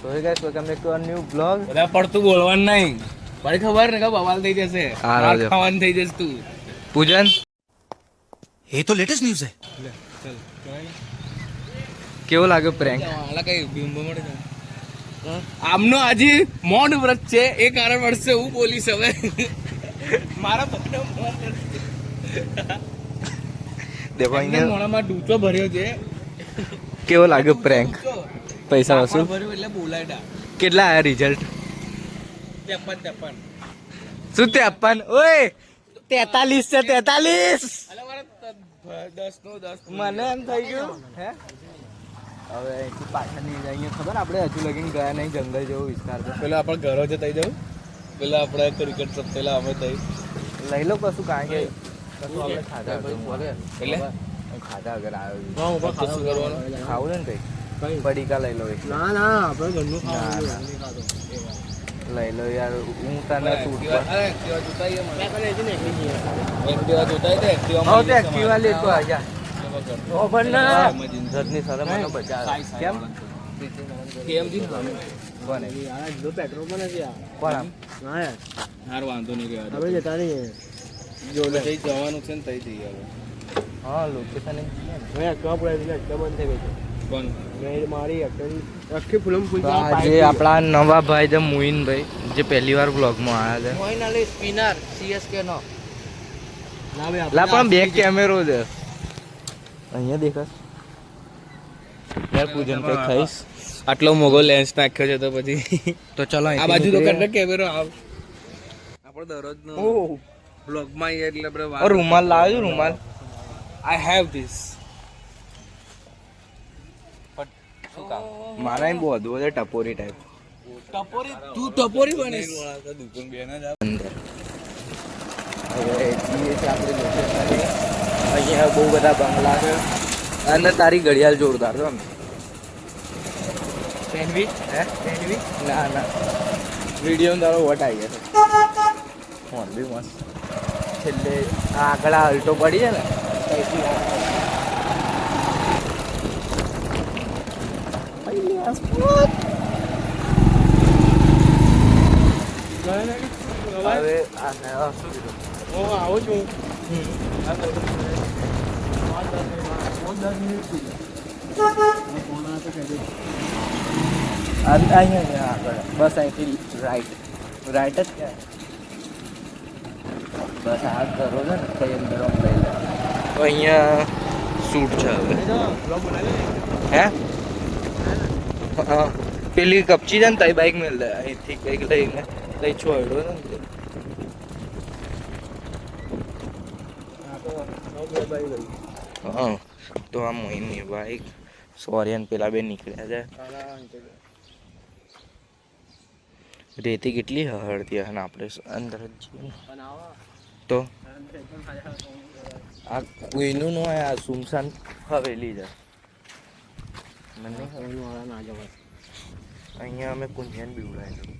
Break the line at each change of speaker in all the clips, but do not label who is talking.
So hey guys, welcome back to our new vlog.
બધા પડતું બોલવાનું નહીં, ભાઈ ખબર ને કે બવાલ થઈ જશે, રાત ખાવાનું થઈ જશે તું.
પૂજન,
ये तो लेटेस्ट न्यूज़ है.
કેવો લાગ્યો પ્રેન્ક?
આલા કઈ બિંબો મળે છે. આમનો આજે મૌન વ્રત છે, એ કારણ વર્ષે હું બોલીશ હવે. મારા પગનો મૌન વ્રત.
દેખો અહીંયા
મોણામાં ડૂચો ભર્યો છે.
કેવો લાગ્યો પ્રેન્ક? પૈસા વસૂલ
ભર્યો એટલે બોલાયડા.
કેટલા આયા રિઝલ્ટ?
53.
શું 53? ઓય 43 છે 43.
અલા મારા 10 નો 10
મને એમ થઈ ગયું હે હવે અહીંથી પાછળ નહીં જાય. અહીંયા ખબર આપણે હજુ લગીને ગયા નહીં, જંગલ જેવો વિસ્તાર છે.
પેલા આપણે ઘરો જતા જવું, પેલા આપણે ક્રિકેટ પેલા અમે થઈ
લઈ લો કશું, કારણ કે કશું આપણે ખાધા વગર
એટલે
ખાધા વગર આવ્યો
તો શું કરવાનું?
ખાવું ને કંઈ પડીકા લઈ લો એક.
ના ના આપણે ઘરનું
ખાવાનું લઈ લો યાર, હું તને સૂટ પર
એક્ટિવા જોતા તો એક્ટિવા
તો એક્ટિવા લેતો આજા રજની સર મને બચાવ કેમ
કેમ જી
કોને
પેટ્રોલ પણ નથી
કોણ આમ
હાર વાંધો નહીં રહ્યો
હવે જતા નહીં
જો જઈ જવાનું છે ને તઈ જઈએ હવે.
હા લોકેશન
મેં એક્ટિવા પડાવી એક્ટિવા બંધ થઈ ગઈ છે. કોણ મેં મારી એક્ટિવા આખી ફિલ્મ ફૂલ
આજે આપણા નવા ભાઈ છે મોઇનભાઈ, જે પહેલી વાર બ્લોગમાં આવ્યા
મોઈન અલી સ્પિનર સીએસકે નો
છે. લા પણ બેક કેમેરો છે અહીંયા દેખાશ યાર. પૂજન કઈ ખાઈશ?
આટલો મોગો લેન્સ નાખ્યો છે તો પછી
તો ચલો
આ બાજુ તો કરને કેમેરો આવ આપણો દરરોજનો બ્લોગમાં એટલે આપણે
રૂમાલ લાવ્યો રૂમાલ.
I have this.
મારા એમ બહુ હતું છે ટપોરી ટાઈપ.
ટપોરી તું ટપોરી બનીશ.
અંદર હવે જઈએ છીએ આપણે લોકેશને. અહીંયા બહુ બધા બંગલા છે અને તારી ઘડિયાળ જોરદાર છે.
સેન્ડવિચ
હે
સેન્ડવિચ
ના ના વિડીયો તારો વટ આવી ગયો ફોન બી મસ્ત. છેલ્લે આગળ અલ્ટો પડી છે ને ત્યાંથી હવે શું કીધું?
હું આવું છું.
અહીંયા આગળ બસ અહીંથી રાઈટ જ ક્યાં બસ આ કરો છે ને કઈ અંદર લઈ લે. તો અહીંયા શૂટ છે હવે. હે હા પેલી કપચી છે ને તઈ બાઈક મેળ દે અહીંથી કંઈક લઈને તઈ છોડ્યો ને. હા તો આ મોહિની બાઈક સોરિયન પેલા બે નીકળ્યા છે. રેતી કેટલી હળતી અને આપણે અંદર જ છીએ તો આ કોઈનું નો આ સુમસાન હવેલી છે. મને અહીંયા અમે કુંજન બીવડાયેલું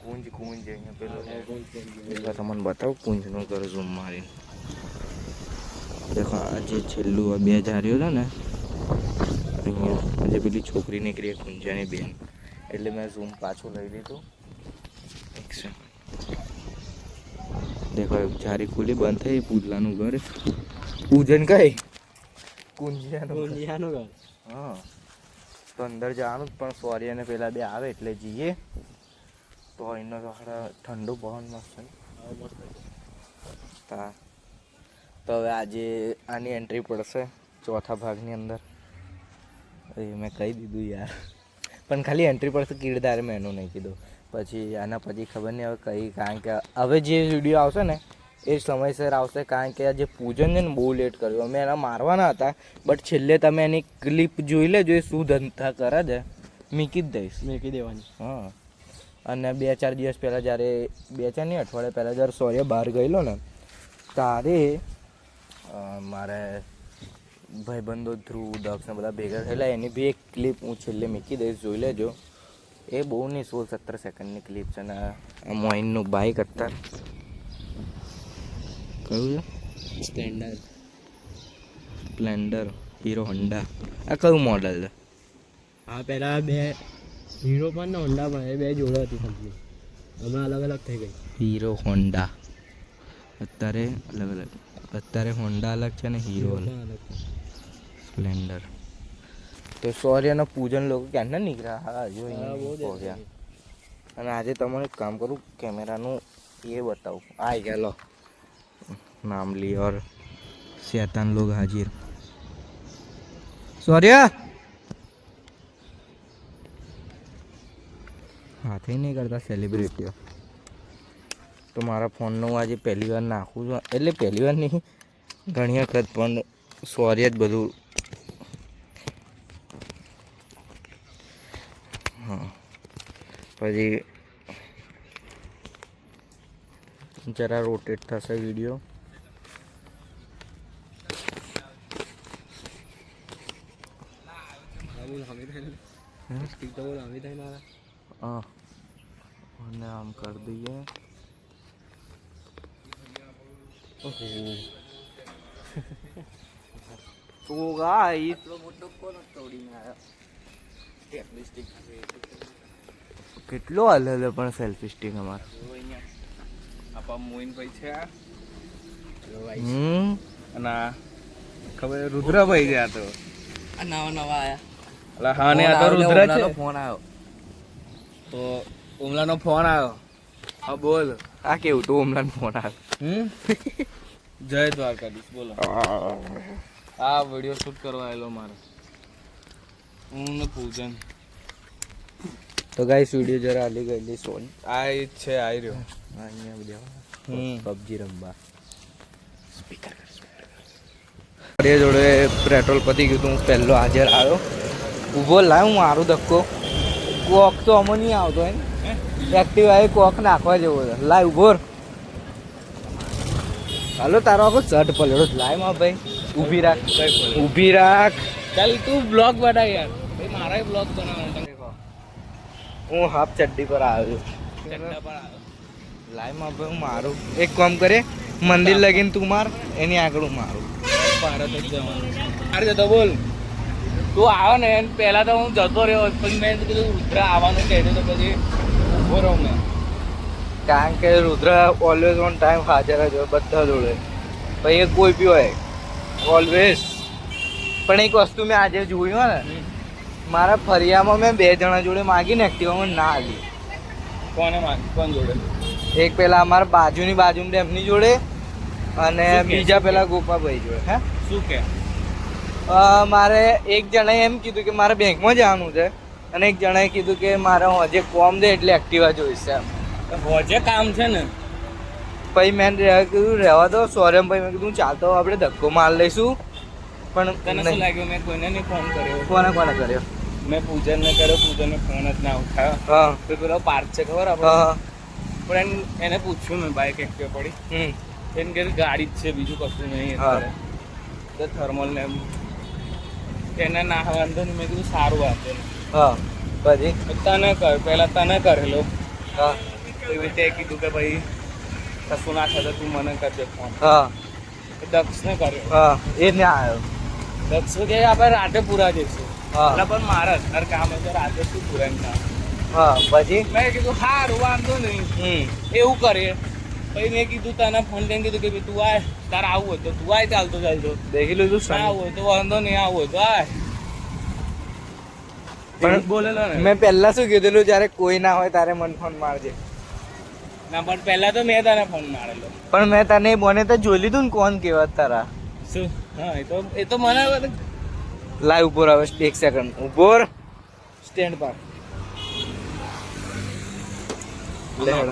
કુંજ અહીંયા પેલો તમને બતાવું કુંજનું ઘર ઝૂમ મારીને દેખો. આ જે છેલ્લું આ 2000 છે ને અહીંયા આજે પેલી છોકરી નીકળી કુંજાની બેન, એટલે મેં ઝૂમ પાછું લઈ લીધું. દેખો જારી ખુલી બંધ થઈ. પૂજલાનું ઘર. પૂજન કઈ કુંજિયાનું ઘર. હા તો અંદર જવાનું પણ સોરી અને પેલા બે આવે એટલે જઈએ. તો એનો તો ઠંડુ પવન મસ્ત છે. તો હવે આજે આની એન્ટ્રી પડશે ચોથા ભાગની અંદર. એ મેં કહી દીધું યાર, પણ ખાલી એન્ટ્રી પડશે કિરદાર, મેં એનું નહીં કીધું. પછી આના પછી ખબર નહીં હવે કઈ, કારણ કે હવે જે વિડીયો આવશે ને એ સમયસર આવશે, કારણ કે આ જે પૂજન છે ને બહુ લેટ કર્યું. અમે એના મારવાના હતા બટ છેલ્લે તમે એની ક્લિપ જોઈ લેજો, એ શું ધંધા કરે છે મૂકી જ દઈશ, મૂકી દેવાની. હા અને 2-4 દિવસ પહેલાં જ્યારે 2-4 નહીં અઠવાડિયા પહેલાં જ્યારે સોર્ય બહાર ગયેલો ને તારે મારે ભાઈબંધો ધ્રુવ દક્ષ ને બધા ભેગા થયેલા, એની બી એક ક્લિપ હું છેલ્લે મૂકી દઈશ, જોઈ લેજો. એ બહુ નહીં 16-17 સેકન્ડની ક્લિપ છે. ને આ મોઇનનું બાઇક અત્યારે કયું છે? Splendor hero Honda. આ કયું મોડલ છે?
આ પહેલા બે હીરો પણ ને હોન્ડા પણ એ બે જોડે હતી કંપની, હમણાં અલગ અલગ થઈ ગઈ.
હીરો હોન્ડા અત્યારે અલગ અલગ, અત્યારે હોન્ડા અલગ છે ને હીરો અલગ, સ્પ્લેન્ડર. તો સૂર્યનો પૂજન લોકો ક્યાંના નીકળ્યા? હા હજુ અહીંયા પહોંચ્યા. અને આજે તમને એક કામ કરું, કેમેરાનું એ બતાવું. આવી ગયા લો, નામ લી ઓર શૈતાન લોગ હાજિર. સૂર્ય હાથે નહીં કરતા સેલિબ્રિટીઓ. તો મારા ફોનનું આજે પહેલી વાર નાખું છું, એટલે પહેલી વાર નહીં ઘણી વખત, પણ સૂર્ય જ બધું. હા પછી જરા રોટેટ થશે વિડીયો. હા અને આમ કરી દઈએ. તો ગાઈસ એટલો મોટો કોણ તોડીને આવ્યો? કેટલો હાલે પણ સેલ્ફી સ્ટિક અમારો.
આપા મોઈનભાઈ છે આ
હમ
અને ખબર રુદ્રભાઈ છે. આ તો
નવા નવા આયા.
અલા હા ને આ તો રુદ્ર છે.
ફોન આવ્યો
તો ઉમલાનો ફોન આવ્યો. હા બોલ.
આ કેવું તો હમણાં ફોન આવ્યો.
જય દ્વારકાધીશ. બોલો. આ વિડીયો શૂટ કરવા આવેલો મારે, હું ને પૂજન.
તો ગાઈસ વિડીયો જરા આલી ગયેલી સોન
આ જ છે, આવી રહ્યો
અહીંયા બધા પબજી રમવા. સ્પીકર એ જોડે પેટ્રોલ પતી ગયું તું, હું પહેલો હાજર આવ્યો. ઊભો લાવ હું મારું ધક્કો. કોક તો અમો નહીં આવતો એમ એક્ટિવા, એ કોક નાખવા જેવો છે. લાય ઉભો હાલો, તારો આખો શર્ટ પલળો લાય માં ભાઈ. ઊભી રાખ, ઊભી રાખ.
ચાલ તું બ્લોગ બના યાર, ભાઈ મારા બ્લોગ બનાવવાનો.
હું હાફ ચડ્ડી પર આવ્યો.
ચડ્ડા પર આવ્યો.
લાય માં ભાઈ હું મારું. એક કામ કરે, મંદિર લગીને તું માર, એની આગળ હું મારું.
ભારત જ જવાનું. અરે જતો બોલ. તું આવો ને પહેલા તો હું જતો રહ્યો, પછી મેં કીધું રુદ્ર આવવાનું કહેતો તો પછી ઊભો રહું મેં.
કારણ કે રુદ્ર ઓલવેઝ ઓન ટાઈમ હાજર જ હોય બધા જોડે. પછી એ કોઈ બી હોય ઓલવેઝ. પણ એક વસ્તુ મેં આજે જોયું ને, મારા ફરિયામાં મેં 2 જણા જોડે માગીને એક્ટિવામાં ના આવી.
કોણ જોડે?
એક પેલા અમારા બાજુમાં એમની જોડે, અને બીજા પેલા ગોપાભાઈ જોડે. હે
શું કે?
મારે એક જણાએ એમ કીધું કે મારે બેંકમાં જવાનું છે, અને એક જણાએ કીધું કે મારે હજે કોમ છે એટલે એક્ટિવા જોઈશે એમ.
હોજે કામ છે ને.
પછી મેં કીધું રહેવા દો સોરમ. પછી મેં કીધું ચાલતો આપણે ધક્કો માર લઈશું. પણ
તને શું લાગ્યું? મેં કોઈને નહીં ફોન કર્યો.
કોને કર્યો?
મેં પૂજનને કર્યો, પૂજનને ફોન જ ના ઉઠાયો.
હા
તો પેલો પાર્ક છે ખબર આપણે?
હા
પણ એને પૂછ્યું મેં, બાઈક એક્ટિવા પડી. એને કીધું ગાડી જ છે, બીજું કશું નહીં.
હા.
તો થર્મલ ને એમ એને ના વાંધો નહીં. મેં કીધું સારું વાંધો નહીં.
હા પછી
તને કર, પહેલાં તને કરેલો.
હા
એવી રીતે કીધું કે ભાઈ કશું ના થશે તું મને કરજે ફોન.
હા
દક્ષને કર્યો.
હા એ ના આવ્યો.
દક્ષ કે આપણે રાતે પૂરા જઈશું.
હા
એટલે પણ મારે અત્યારે કામ હતું, રાતે શું પૂરા કામ.
હા પછી
મેં કીધું સારું વાંધો નહીં, એવું કરીએ. પછી મેં કીધું તને ફોન કરીને કીધું કે ભાઈ તું આય, તારે આવવું હોય તો તું આય, ચાલતો
દેખી લીધું
ના આવું હોય તો વાંધો નહીં, આવું હોય તો આય.
પણ
બોલેલો ને
મેં પહેલા શું કીધેલું, જ્યારે કોઈ ના હોય તારે મને ફોન મારજે.
ના પણ પહેલા તો મેં તને ફોન મારેલો.
પણ મેં તને બોને તો જોઈ લીધું ને કોણ કેવા તારા.
શું? હા એ તો મને
લાઈવ ઉપર આવે. 1 સેકન્ડ ઉપર સ્ટેન્ડ પર.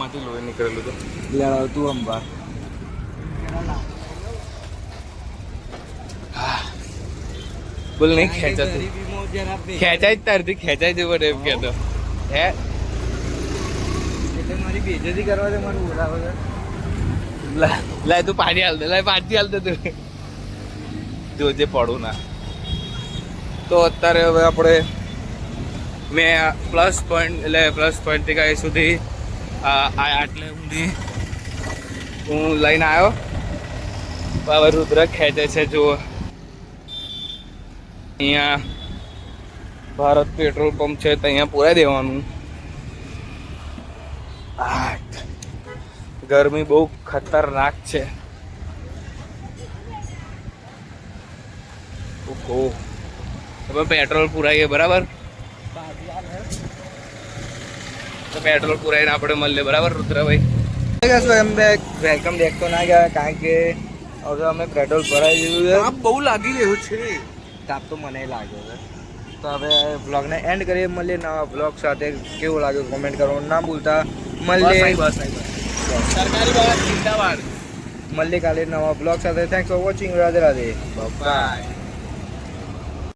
માંથી લોહી નીકળેલું તો
લે તું અંબા.
બોલ નહીં ખેંચાતું. ખેંચાય જ તારથી ખેંચાય જ એમ કહેતો. હે
એટલે મારી બેજતી કરવા દે, મારું બોલાવે છે.
લાય તું પાણી હાલ દે, લાય પાછી હાલ દે તું. જોજે પડું ના. તો અત્યારે હવે આપણે મેં પ્લસ પોઈન્ટથી કાંઈ સુધી આટલે સુધી હું લઈને આવ્યો. હવે રુદ્ર ખેંચે છે જુઓ. અહીંયા ભારત પેટ્રોલ પંપ છે તો અહીંયા પૂરાઈ દેવાનું. ગરમી બહુ ખતરનાક છે. ઓહો, હવે પેટ્રોલ પુરાઈએ બરાબર. તો પેટ્રોલ પુરાઈને આપણે મળીએ બરાબર રુદ્રભાઈ.
વેલકમ બેક તો ના ગયા કારણ કે હવે અમે પેટ્રોલ ભરાઈ દીધું છે.
બહુ લાગી રહ્યું છે.
તાપ તો મને લાગ્યો છે. તો હવે બ્લોગને એન્ડ કરીએ. મળીએ નવા બ્લોગ સાથે. કેવું લાગ્યું કોમેન્ટ કરવાનું ના ભૂલતા. મળીએ
સરકારી બાબત જિંદાબાદ.
મળીએ કાલે નવા બ્લોગ સાથે. Thanks for watching. Radhe Radhe.
By.